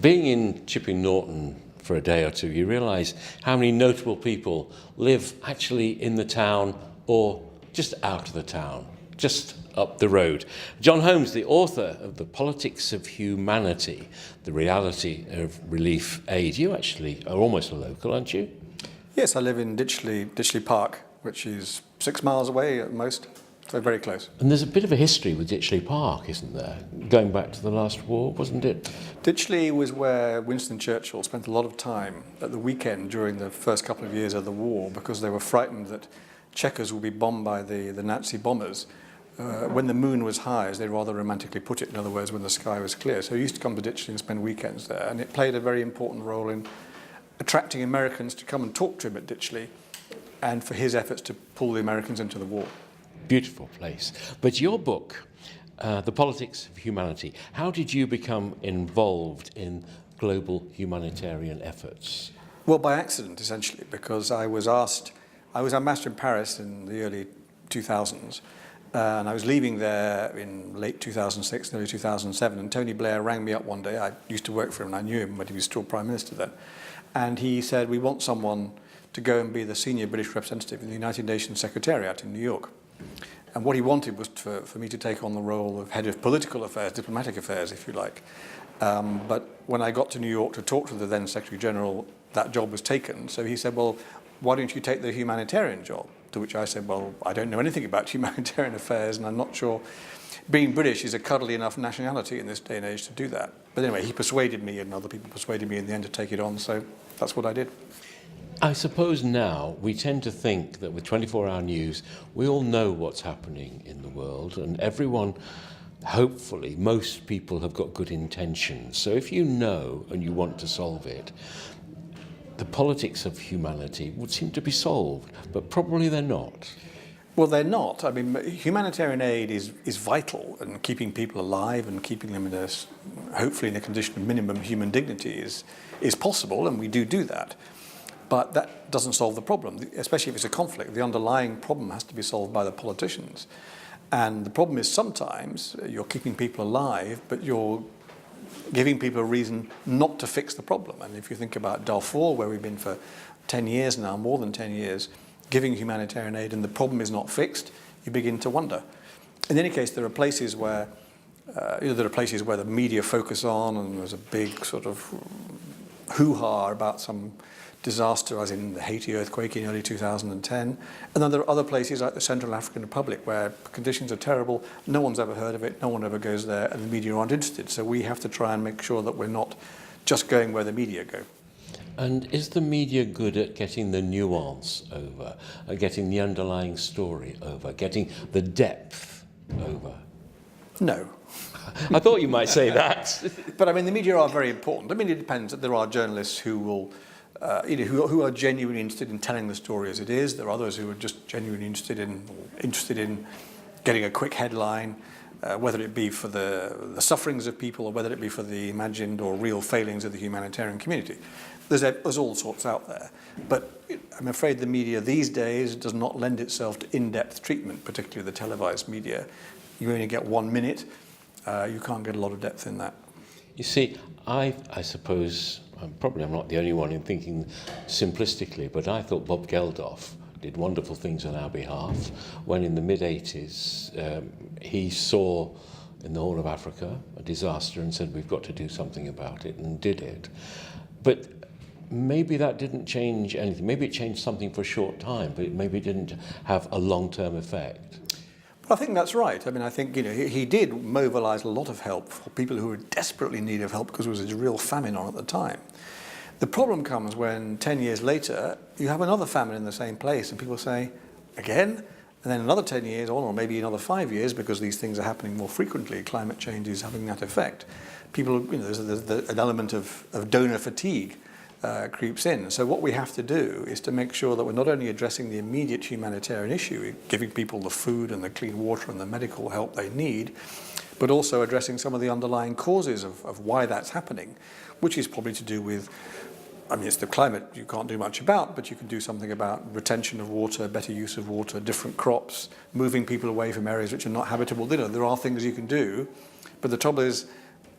Being in Chipping Norton for a day or two, you realise how many notable people live actually in the town or just out of the town, just up the road. John Holmes, the author of The Politics of Humanity, the reality of relief aid. You actually are almost a local, aren't you? Yes, I live in Ditchley Park, which is 6 miles away at most, so very close. And there's a bit of a history with Ditchley Park, isn't there? Going back to the last war, wasn't it? Ditchley was where Winston Churchill spent a lot of time at the weekend during the first couple of years of the war, because they were frightened that Chequers would be bombed by the Nazi bombers when the moon was high, as they rather romantically put it, in other words, when the sky was clear. So he used to come to Ditchley and spend weekends there, and it played a very important role in attracting Americans to come and talk to him at Ditchley, and for his efforts to pull the Americans into the war. Beautiful place. But your book, The Politics of Humanity, how did you become involved in global humanitarian efforts? Well, by accident, essentially, because I was ambassador in Paris in the early 2000s, and I was leaving there in late 2006, early 2007, and Tony Blair rang me up one day. I used to work for him, and I knew him when he was still Prime Minister then. And he said, we want someone to go and be the senior British representative in the United Nations Secretariat in New York. And what he wanted was for me to take on the role of head of political affairs, diplomatic affairs, if you like. But when I got to New York to talk to the then Secretary General, that job was taken. So he said, well, why don't you take the humanitarian job? To which I said, well, I don't know anything about humanitarian affairs, and I'm not sure being British is a cuddly enough nationality in this day and age to do that. But anyway, he persuaded me, and other people persuaded me in the end to take it on, so that's what I did. I suppose now we tend to think that with 24-hour news, we all know what's happening in the world, and everyone, hopefully, most people have got good intentions. So if you know and you want to solve it, the politics of humanity would seem to be solved, but probably they're not. Well, they're not. I mean, humanitarian aid is vital, and keeping people alive and keeping them in hopefully in a condition of minimum human dignity is possible, and we do that. But that doesn't solve the problem, especially if it's a conflict. The underlying problem has to be solved by the politicians. And the problem is sometimes you're keeping people alive, but you're giving people a reason not to fix the problem. And if you think about Darfur, where we've been for 10 years now, more than 10 years, giving humanitarian aid and the problem is not fixed, you begin to wonder. In any case, there are places where the media focus on, and there's a big sort of hoo-ha about some disaster, as in the Haiti earthquake in early 2010. And then there are other places like the Central African Republic where conditions are terrible, no one's ever heard of it, no one ever goes there, and the media aren't interested. So we have to try and make sure that we're not just going where the media go. And is the media good at getting the nuance over, at getting the underlying story over, getting the depth over? No. I thought you might say that. But I mean, the media are very important. I mean, it depends. There are journalists who will who are genuinely interested in telling the story as it is. There are others who are just genuinely interested in getting a quick headline, whether it be for the sufferings of people or whether it be for the imagined or real failings of the humanitarian community. There's all sorts out there. But I'm afraid the media these days does not lend itself to in-depth treatment, particularly the televised media. You only get 1 minute. You can't get a lot of depth in that. You see, I suppose, probably I'm not the only one in thinking simplistically, but I thought Bob Geldof did wonderful things on our behalf when in the mid-80s he saw in the Horn of Africa a disaster and said we've got to do something about it, and did it. But maybe that didn't change anything. Maybe it changed something for a short time, but maybe it didn't have a long-term effect. I think that's right. I mean, I think he did mobilise a lot of help for people who were desperately in need of help because there was a real famine on at the time. The problem comes when 10 years later you have another famine in the same place and people say, again? And then another 10 years on, or maybe another 5 years, because these things are happening more frequently, climate change is having that effect. People, there's an element of donor fatigue creeps in. So what we have to do is to make sure that we're not only addressing the immediate humanitarian issue, giving people the food and the clean water and the medical help they need, but also addressing some of the underlying causes of why that's happening, which is probably to do with, I mean, it's the climate you can't do much about, but you can do something about retention of water, better use of water, different crops, moving people away from areas which are not habitable. There are things you can do, but the trouble is,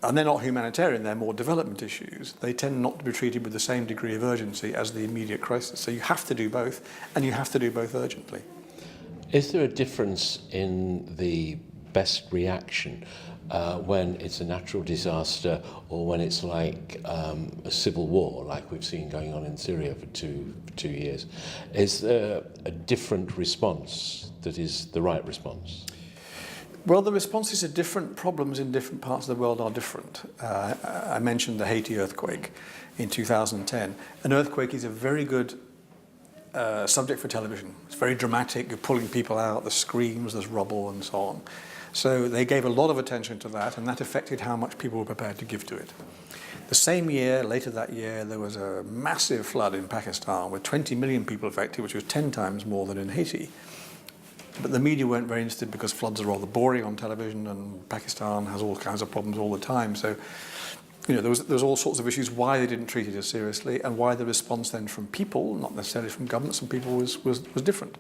and they're not humanitarian, they're more development issues, they tend not to be treated with the same degree of urgency as the immediate crisis. So you have to do both, and you have to do both urgently. Is there a difference in the best reaction when it's a natural disaster or when it's like a civil war, like we've seen going on in Syria for two years? Is there a different response that is the right response? Well, the responses to different problems in different parts of the world are different. I mentioned the Haiti earthquake in 2010. An earthquake is a very good subject for television. It's very dramatic, you're pulling people out, there's screams, there's rubble and so on. So they gave a lot of attention to that, and that affected how much people were prepared to give to it. The same year, later that year, there was a massive flood in Pakistan with 20 million people affected, which was 10 times more than in Haiti. But the media weren't very interested because floods are rather boring on television, and Pakistan has all kinds of problems all the time. So, there was all sorts of issues why they didn't treat it as seriously, and why the response then from people, not necessarily from governments and people, was different.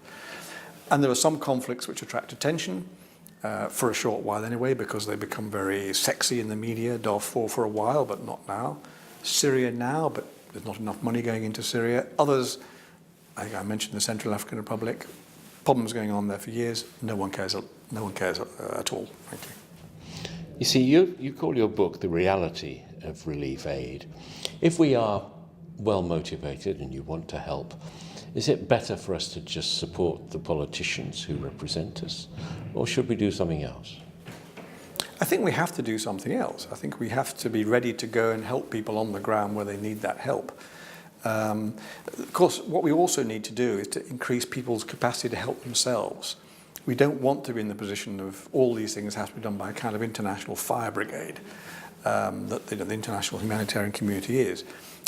And there are some conflicts which attract attention for a short while anyway, because they become very sexy in the media. Darfur for a while, but not now. Syria now, but there's not enough money going into Syria. Others, I think I mentioned the Central African Republic. Problems going on there for years. No one cares at all, frankly. You see, you call your book The Reality of Relief Aid. If we are well motivated and you want to help, is it better for us to just support the politicians who represent us, or should we do something else? I think we have to do something else. I think we have to be ready to go and help people on the ground where they need that help. Of course, what we also need to do is to increase people's capacity to help themselves. We don't want to be in the position of all these things have to be done by a kind of international fire brigade that the international humanitarian community is.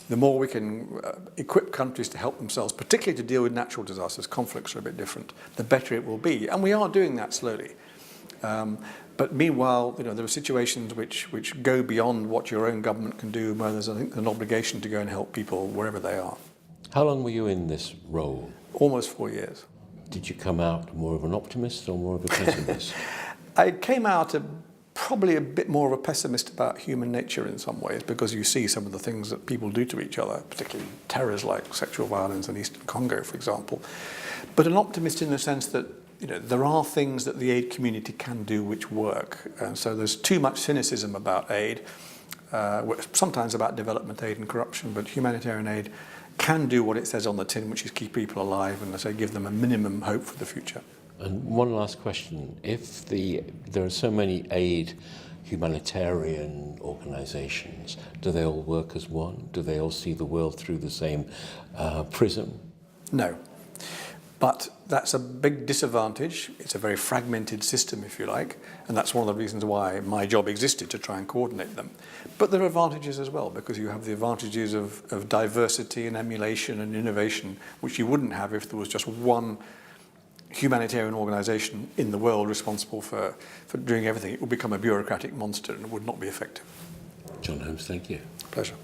The more we can equip countries to help themselves, particularly to deal with natural disasters, conflicts are a bit different, the better it will be. And we are doing that slowly. But meanwhile, there are situations which go beyond what your own government can do, where there's, I think, an obligation to go and help people wherever they are. How long were you in this role? Almost 4 years. Did you come out more of an optimist or more of a pessimist? I came out probably a bit more of a pessimist about human nature in some ways, because you see some of the things that people do to each other, particularly terrors like sexual violence in Eastern Congo, for example. But an optimist in the sense that there are things that the aid community can do which work. And so there's too much cynicism about aid, sometimes about development aid and corruption, but humanitarian aid can do what it says on the tin, which is keep people alive and, as I say, give them a minimum hope for the future. And one last question. If there are so many aid humanitarian organisations, do they all work as one? Do they all see the world through the same prism? No. But that's a big disadvantage. It's a very fragmented system, if you like, and that's one of the reasons why my job existed, to try and coordinate them. But there are advantages as well, because you have the advantages of diversity and emulation and innovation, which you wouldn't have if there was just one humanitarian organisation in the world responsible for doing everything. It would become a bureaucratic monster and it would not be effective. John Holmes, thank you. Pleasure.